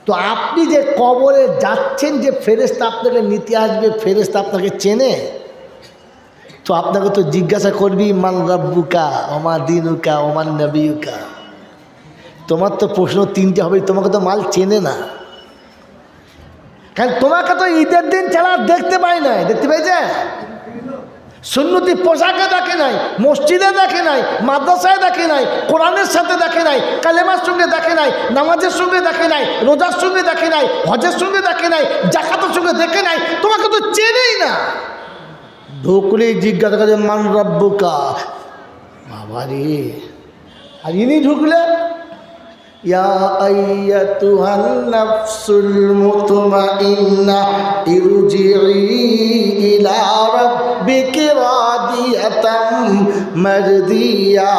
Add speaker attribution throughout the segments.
Speaker 1: তো আপনি যে কবরে যাচ্ছেন, যে ফেরেশতা আপনাকে নিতে আসবে, ফেরেশতা আপনাকে চেনে? তো আপনাকে তো জিজ্ঞাসা করবি মান রাব্বুকা ওমা দিনুকা ওমান নবিয়ুকা। তোমার তো প্রশ্ন তিনটে হবে, তোমাকে তো মাল চেনে না। কারণ তোমাকে তো ঈদের দিন ছাড়া দেখতে পাই নাই। দেখতে পেয়েছে? সুন্নতি পোশাকে দেখে নাই, মসজিদে দেখে নাই, মাদ্রাসায় দেখে নাই, কোরআনের সাথে দেখে নাই, কালেমার সঙ্গে দেখে নাই, নামাজের সঙ্গে দেখে নাই, রোজার সঙ্গে দেখে নাই, হজের সঙ্গে দেখে নাই, জাকাতের সঙ্গে দেখে নাই, তোমাকে তো চেনেই না। ঢুকলেই জিজ্ঞাসা করে মান রাব্বুকা। বাবা রে! আর ইনি ঢুকলে ইয়া আইয়াতুহান নাফসুল মুতমাইন্না ইরজিই ইলা রাব্বিকি রাদিয়াতাম মারদিয়া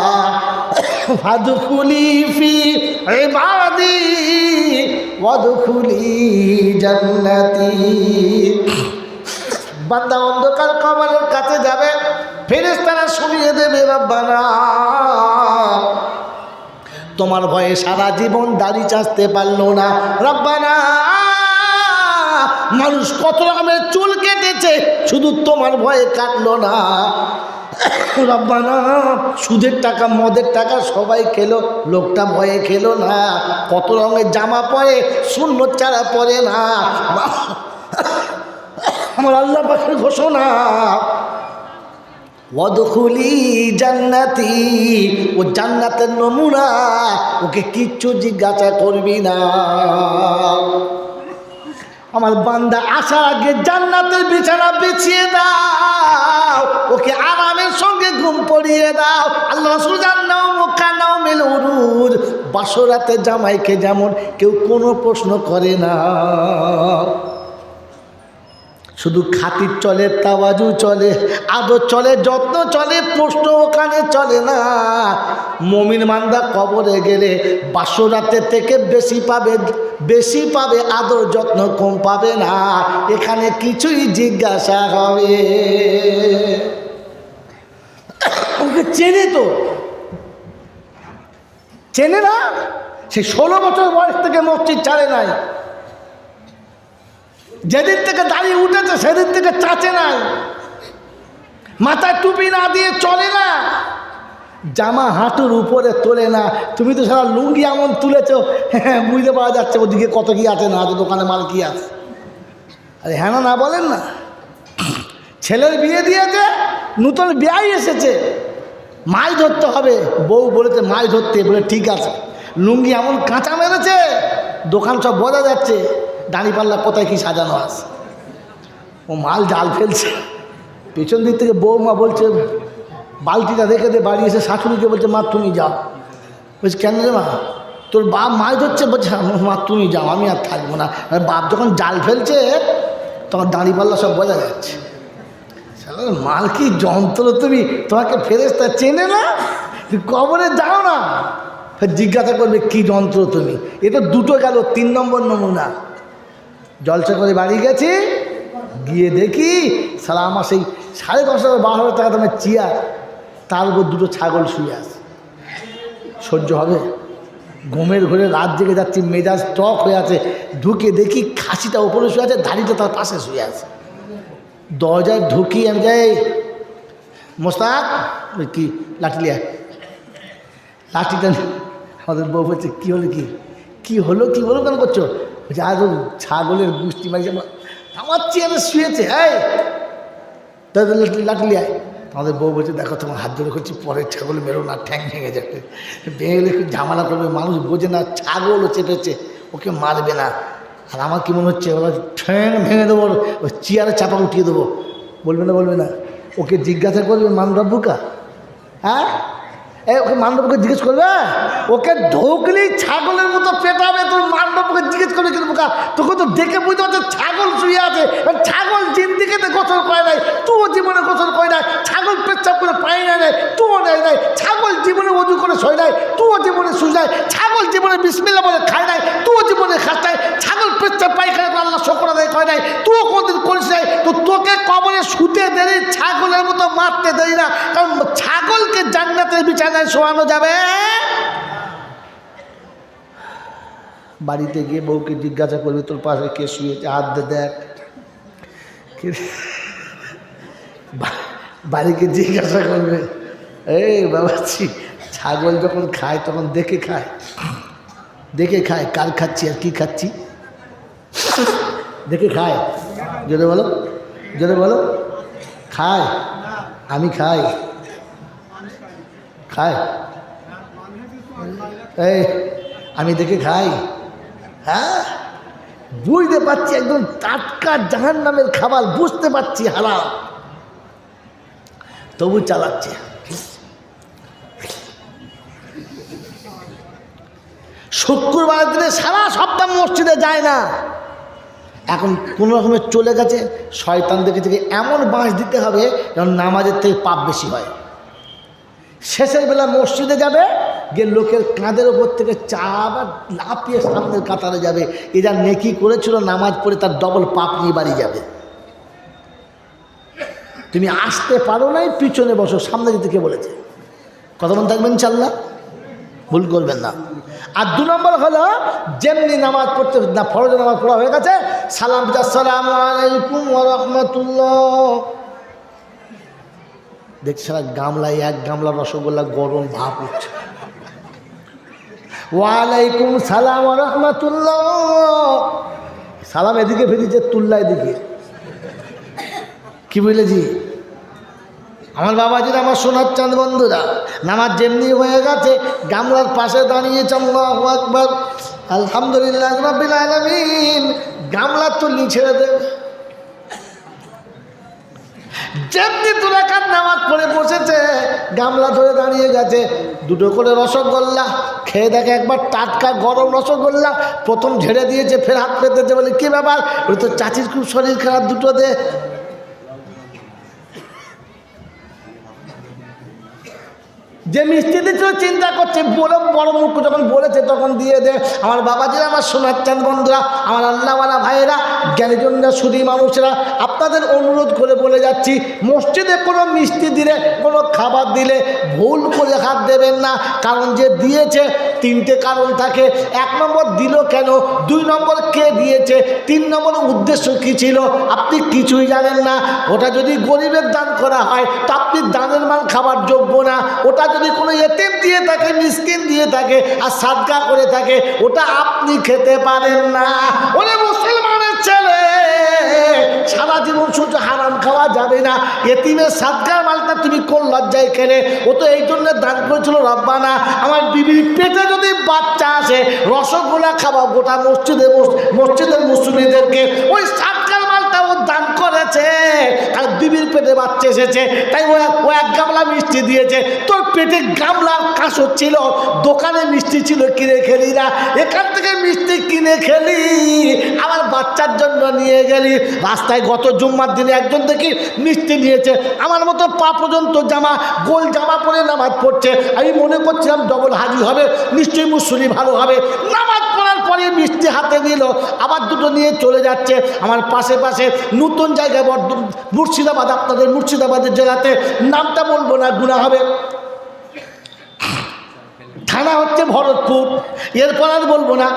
Speaker 1: ফাদখুলি ফি ইবাদি ওয়াদখুলি জান্নাতি। বান্দা অন্ধকার কবরের কাছে যাবে, ফেরেশতারা শুনিয়ে দেবে রব্বানা তোমার ভয়ে সারা জীবন দাড়ি চাচতে পারলো না, রব্বানা মানুষ কত রকমের চুল কেটেছে, শুধু তোমার ভয়ে কাটলো না, রব্বানা সুদের টাকা মদের টাকা সবাই খেলো, লোকটা ভয়ে খেলো না, কত রঙের জামা পরে সুন্নত ছাড়া পরে না। আমার আল্লাহ পাকের ঘোষণা ওয়াদখুলি জান্নাতি, ও জান্নাতের নমুনা, ওকে কিচ্ছু জিজ্ঞাসা করবি না। আমার বান্দা আসার আগে জান্নাতের বিছানা বিছিয়ে দাও, ওকে আরামের সঙ্গে ঘুম পড়িয়ে দাও। আল্লাহ রাসূল জান্নাও মুকানাও মিল উরুজ, বাসরাতে জামাইকে যেমন কেউ কোনো প্রশ্ন করে না, শুধু খাতির চলে, তাওয়াজু চলে, আদর চলে, যত্ন চলে, প্রশ্ন ওখানে চলে না। মুমিন বান্দা কবরে গেলে বাসরাতের থেকে বেশি পাবে আদর যত্ন, কম পাবে না। এখানে কিছুই জিজ্ঞাসা হবে। ওকে চেনে তো, চেনে না? সে 16 বছর বয়স থেকে মসজিদ ছাড়ে নাই, যেদিন থেকে দাড়ি উঠেছে সেদিন থেকে চাচে নাই, মাথায় টুপি না দিয়ে চলে না, জামা হাঁটুর উপরে তোলে না। তুমি তো সারা লুঙ্গি এমন তুলেছ, হ্যাঁ বুঝতে পারা যাচ্ছে ওদিকে কত কি আছে, না আছে দোকানে মাল কি আছে। আরে হ্যাঁ না বলেন না? ছেলের বিয়ে দিয়েছে, নতুন বিয়াই এসেছে, মাছ ধরতে হবে, বউ বলেছে মাছ ধরতে, বলে ঠিক আছে, লুঙ্গি এমন কাঁচা মেরেছে দোকান সব বোঝা যাচ্ছে, দাঁড়িপাল্লা কোথায় কি সাজানো আছে, ও মাল জাল ফেলছে। পেছন দিক থেকে বৌমা বলছে বালতিটা রেখে দে, বাড়ি এসে শাশুড়িকে বলছে মা তুমি যাও। বলছে কেন রে মা? তোর বাপ মাছ ধরছে। বলছে মা তুমি যাও, আমি আর থাকবো না। বাপ যখন জাল ফেলছে তখন দাঁড়িপাল্লা সব বোঝা যাচ্ছে। মাল কি যন্ত্র তুমি, তোমাকে ফেরেশতা চেনে না? কবরে যাও না, জিজ্ঞাসা করবে কি যন্ত্র তুমি। এটা দুটো গেল, 3 নম্বর নমুনা। জলসা করে বাড়ি গেছি, গিয়ে দেখি সারা আমার সেই 10,500-12,000 টাকা দামের চেয়ার, তার উপর 2টো ছাগল শুয়ে আছে। সহ্য হবে? ঘুমের ঘরে রাত জেগে যাচ্ছি, মেজাজ টক হয়ে আছে, ঢুকে দেখি খাসিটা উপরে শুয়ে আছে, দাড়িটা তার পাশে শুয়ে আছে। দরজায় ঢুকি, আমি যাই মোস্তাক কি লাঠি লিয়া, লাঠিটা আমাদের বউ বলছে কী হলো, কি হলো কি বলো কেন করছো? বলছে আজ ছাগলের গুষ্টি মারিছে আমার চেয়ারে শুয়েছে, এই তাদের লাঠি লিয়ায়। আমাদের বউ বলছে দেখো তোমার হাত ধরে করছি, পরের ছাগল মেরো না, ঠ্যাং ভেঙে যাবে, ভেঙে গেলে একটু ঝামেলা করবে, মানুষ বোঝে না ছাগলও চেপেছে, ওকে মারবে না। আর আমার কি মনে হচ্ছে ওরা ঠ্যাং ভেঙে দেবো, ওই চেয়ারে চাপা উঠিয়ে দেবো। বলবে না? ওকে জিজ্ঞাসা করবে মান রাব্বুকা, হ্যাঁ ওকে মান্ডবকে জিজ্ঞেস করবে, ওকে ঢোকলেই ছাগলের মতো পেটাবে, তোর মান্ডবকে জিজ্ঞেস করবে কিন্তু বোকা, তোকে তো দেখে বুঝতে পারছে ছাগল শুয়ে আছে। ছাগল জিন্দিগিতে গোসল করে নাই, তুও জীবনে গোসল করে নাই, ছাগল পেচ্ছাপ করে পায় নাই, তুও নেয় নাই, ছাগল জীবনে অজু করে শোয় নাই, তুও জীবনে শুয়ে যায়, ছাগল জীবনে বিসমিল্লাহ বলে খায় নাই, তুও জীবনে খাস নাই, ছাগল পেচ্ছাপ পায়খানা করে আল্লাহ শুকর আদায় করে নাই, তুও কোনদিন করিস নাই। তো তোকে কবরে শুতে দেরি, ছাগলের মতো মারতে দেরি না, কারণ ছাগলকে জান্নাতের বিছানায় শোয়ানো যাবে। বাড়িতে গিয়ে বউকে জিজ্ঞাসা করবে তোর পাশে কে শুয়েছে, হাত দে দেখ। বাড়িকে জিজ্ঞাসা করবে, এই বাবাজি ছাগল যখন খায় তখন দেখে খায়, দেখে খায় কার খাচ্ছি আর কি খাচ্ছি, দেখে খায়। জোরে বলো, জোরে বলো। খায়? আমি খাই, খায়? এই আমি দেখে খাই? হ্যাঁ, বুঝতে পারছি একদম টাটকা জাহান্নামের খাবার, বুঝতে পারছি হারাম, তবু চালাচ্ছে। শুক্রবার দিনে সারা সপ্তাহ মসজিদে যায় না, এখন কোনো রকমের চলে গেছে। শয়তান দেখে থেকে এমন বাঁশ দিতে হবে যেন নামাজের থেকে পাপ বেশি হয়। শেষের বেলা মসজিদে যাবে, গিয়ে লোকের কাঁধের ওপর থেকে চাবার লাফিয়ে সামনের কাতারে যাবে। এ যা নেকি করেছিল নামাজ পড়ে তার ডবল পাপ নিয়ে বাড়ি যাবে। তুমি আসতে পারো নাই, পিছনে বসো, সামনে যেতে কে বলেছে? কথা মনে থাকবেন ইনশাআল্লাহ, ভুল করবেন না। আর 2 নম্বর হলো, যেমনি নামাজ পড়তে না, ফরজ নামাজ পড়া হয়ে গেছে, সালাম দিতে আসসালামু আলাইকুম ওয়া রাহমাতুল্লাহ। দেখছি সারা গামলায় 1 গামলা রসগোল্লা গরম ভাপ উঠছে। ওয়ালাইকুম সালাম ওয়া রাহমাতুল্লাহ। সালাম এদিকে ফিরিছে, তুল্লা এদিকে। কি বলেছি? আমার বাবাজির, আমার সোনার চাঁদ বন্ধুরা, নামাজ যেমনি হয়ে গেছে, গামলার পাশে দাঁড়িয়েছে, আল্লাহু আকবার, আলহামদুলিল্লাহ রাব্বিল আলামিন। গামলার তুল্লি ছেড়ে দেবে। যেমনি 2 রাকাত নামাজ পড়ে বসেছে, গামলা ধরে দাঁড়িয়ে গেছে, 2টো করে রসগোল্লা খেয়ে দেখে একবার টাটকা গরম রসগোল্লা। প্রথম ঝেড়ে দিয়েছে, ফের হাত পেতেছে, বলে কি ব্যাপার? ওই তো চাচির খুব শরীর খারাপ, 2টো দে। যে মিষ্টি দিচ্ছিল চিন্তা করছে, বড় বড় মুখ যখন বলেছে তখন দিয়ে দে। আমার বাবাজিরা, আমার সোনার চাঁদ বন্ধুরা, আমার আল্লাহওয়ালা ভাইয়েরা, জ্ঞানীজনরা, সুধী মানুষরা, আপনাদের অনুরোধ করে বলে যাচ্ছি, মসজিদে কোনো মিষ্টি দিলে, কোনো খাবার দিলে ভুল করে হাত দেবেন না। কারণ যে দিয়েছে 3টে কারণ থাকে। 1 নম্বর দিল কেন, 2 নম্বর কে দিয়েছে, 3 নম্বর উদ্দেশ্য কী ছিল, আপনি কিছুই জানেন না। ওটা যদি গরিবের দান করা হয় তো আপনি দানের মাল খাবার যোগ্য না। ওটা যদি কোনো এতিম দিয়ে থাকে, মিসকিন দিয়ে থাকে আর সাদকা করে থাকে, ওটা আপনি খেতে পারেন না। ওরে মুসলমানের ছেলে, সারা জীবন শুধু হারাম খাওয়া যাবে না। এতিমের সাদকার মালটা তুমি কোন লজ্জায় খেলে? ও তো এই জন্য দান করেছিল, রব্বানা আমার বিবির পেটে যদি বাচ্চা আসে, রসগোল্লা খাওয়া গোটা মসজিদের মুসলিমদেরকে, ওই সাদকার মালটা ও দান করেছে। আর বিবির পেটে বাচ্চা এসেছে, তাই ও 1 গামলা মিষ্টি দিয়েছে। তোর পেটে গামলার কাঁসর ছিল, দোকানে মিষ্টি ছিল, কিনে খেলি না। এখান থেকে মিষ্টি কিনে খেলি, আমার বাচ্চার জন্য নিয়ে গেলি। রাস্তায় গত জুম্মার দিনে একজন দেখি মিষ্টি নিয়েছে, আমার মতো পা পর্যন্ত জামা, গোল জামা পরে নামাজ পড়ছে। আমি মনে করছিলাম ডবল হাজি হবে, নিশ্চয়ই মুসলি ভালো হবে। নামাজ পড়ার পরে মিষ্টি হাতে নিল, আবার 2টো নিয়ে চলে যাচ্ছে। আমার পাশে পাশে নতুন জায়গায়, মুর্শিদাবাদ, আপনাদের মুর্শিদাবাদের জেলাতে, নামটা বলবো না, গুনাহ হবে, থানা হচ্ছে ভরতপুর, এরপর আর বলবো না।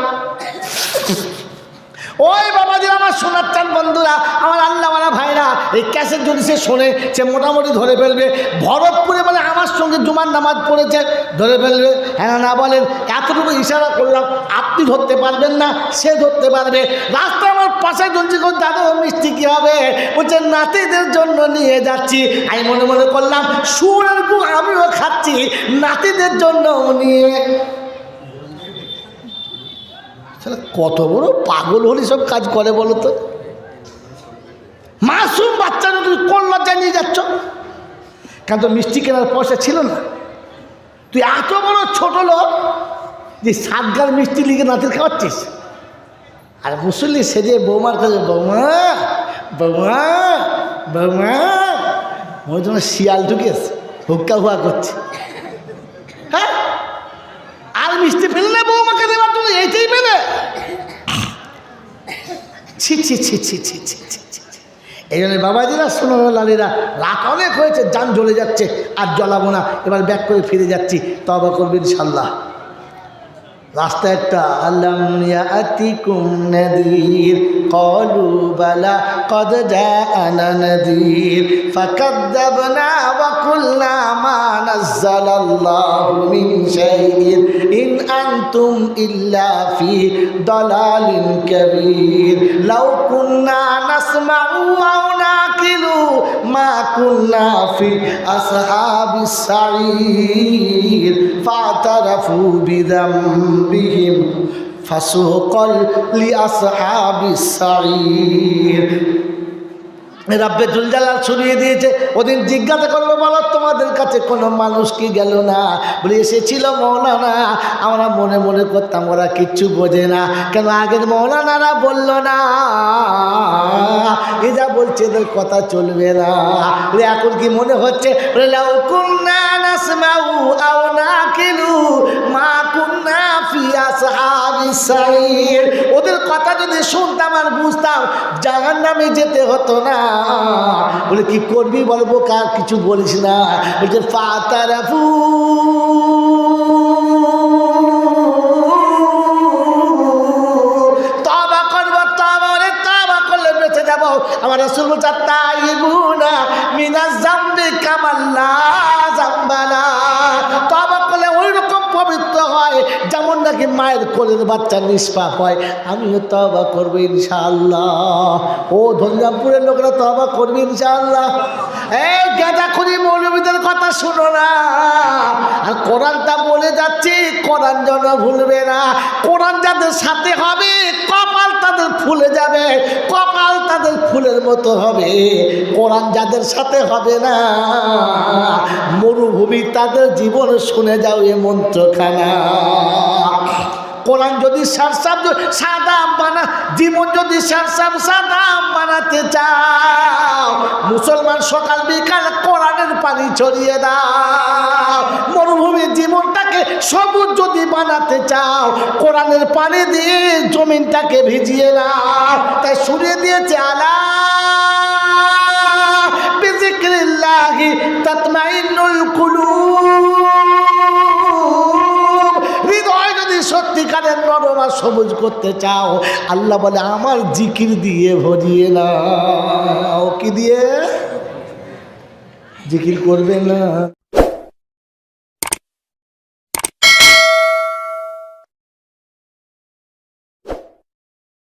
Speaker 1: ওই বাবাজি, আমার সোনার চাঁদ বন্ধুরা, আমার আল্লাহওয়ালা ভাইরা, এই ক্যাসেট যদি সে শোনে, সে মোটামুটি ধরে ফেলবে। ভরতপুরে বলে আমার সঙ্গে জুমার নামাজ পড়েছে, ধরে ফেলবে। হ্যাঁ না বলেন? এতটুকু ইশারা করলাম, আপনি ধরতে পারবেন না, সে ধরতে পারবে। রাস্তা আমার পাশে জলছি, দাদা ও মিষ্টি কী হবে? বলছে নাতিদের জন্য নিয়ে যাচ্ছি। আমি মনে মনে করলাম, সুরের গু আমিও খাচ্ছি, নাতিদের জন্য নিয়ে। কত বড় পাগল হলি সব কাজ করে বলো তো? মাসুম বাচ্চা তুমি কোন লজ্জায় নিয়ে যাচ্ছ? কেন তো মিষ্টি কেনার পয়সা ছিল না? তুই এত বড় ছোট লোক যে সাতগার মিষ্টি লিখে নাতির খাওয়াচ্ছিস। আর মুসল্লি সেজে বৌমার কাছে, বৌমা বৌমা বৌমা, ওই জন্য শিয়াল ঢুকেছে, হুক্কা হুয়া করছে। হ্যাঁ, আর মিষ্টি ফেলে না বৌমাকে দেওয়ার জন্য, এইটাই পেলে। ছি ছি ছি ছি ছি ছি ছি ছি। এই জন্য বাবাজিরা, সোনালালীরা, রাত অনেক হয়েছে, যান জ্বলে যাচ্ছে, আর জ্বলাবো না। এবার ব্যাক করে ফিরে যাচ্ছি, তওবা করবে ইনশাল্লাহ। রাস্তায় একটা আলাম ইয়াতিকুম নাযীর ক্বালু বালা ক্বাদ জাআনা নাযীর ফাকাযযাবনা ওয়া কুলনা মা নাযালাল্লাহু মিন শাইইন ইন আনতুম ইল্লা ফি দালালিন কাবীর লাউ কুন্না নাসমাউ আও নাকিলু মা কুন্না ফি আসহাবিস সাঈর ফাতারাফু বিযামবিহিম ফাসুকাল লিআসহাবিস সাঈর। রাব্বে জুল জালাল শুনিয়ে দিয়েছে। ওদিন জিজ্ঞাসা করবো, বলো তোমাদের কাছে কোনো মানুষ কি গেল না? বলে এসেছিল মৌলানা। আমরা মনে মনে করতাম ওরা কিচ্ছু বোঝে না, কেন আগের মৌলানারা বলল না, এ যা বলছে এদের কথা চলবে না। বলে এখন কি মনে হচ্ছে? বলে লাউ কুন্না নাসমাউ আও নাকিলু মা কুন্না ফি আসহাবিস সাঈর। ওদের কথা যদি শুনতাম আর বুঝতাম জাহান্নামে যেতে হতো না। বলে কি করবি বলবো, কার কিছু বলিস না। বলছে ফাতারাফু তওবা করব, তওবা বলে তওবা করলে বেঁচে যাব। আমার রাসূল বলছে তাইবুনা মিনাজ যামবি কামাল্লা যামবানা। তওবা করলে ওই রকম পবিত্র হয় যেমন নাকি মায়ের কোলের বাচ্চা নিষ্পাপ হয়। আমিও তওবা করবো ইনশাআল্লাহ। ও ধনিরামপুরের লোকেরা তওবা করবে ইনশাআল্লাহ। এই গাঁজাখুরি মৌলবীদের কথা শুনো না। আর কোরআনটা বলে যাচ্ছি, কোরআন যেন ভুলবে না। কোরআন যাদের সাথে হবে কপাল তাদের ফুলে যাবে, কপাল তাদের ফুলের মতো হবে। কোরআন যাদের সাথে হবে না, মরুভূমি তাদের জীবন। শুনে যাও এ মন্ত্রখানা। কোরআন যদি সারসাম সাদা বানা, জীবন যদি সারসাম সাদা বানাতে চাও, মুসলমান সকাল বিকাল কোরআনের পানি ছড়িয়ে দাও। মরুভূমির জীবনটাকে সবুজ যদি বানাতে চাও, কোরআনের পানি দিয়ে জমিনটাকে ভিজিয়ে নাও। তাই শুনিয়ে দিয়েছে আলা বিযিকরিল্লাহি তাতমাইন্নুল কুলুব। হৃদয় যদি সত্যিকারের নরম আর সবুজ করতে চাও, আল্লাহ বলে আমার জিকির দিয়ে ভরিয়ে নাও। কি দিয়ে? জিকির করবে না।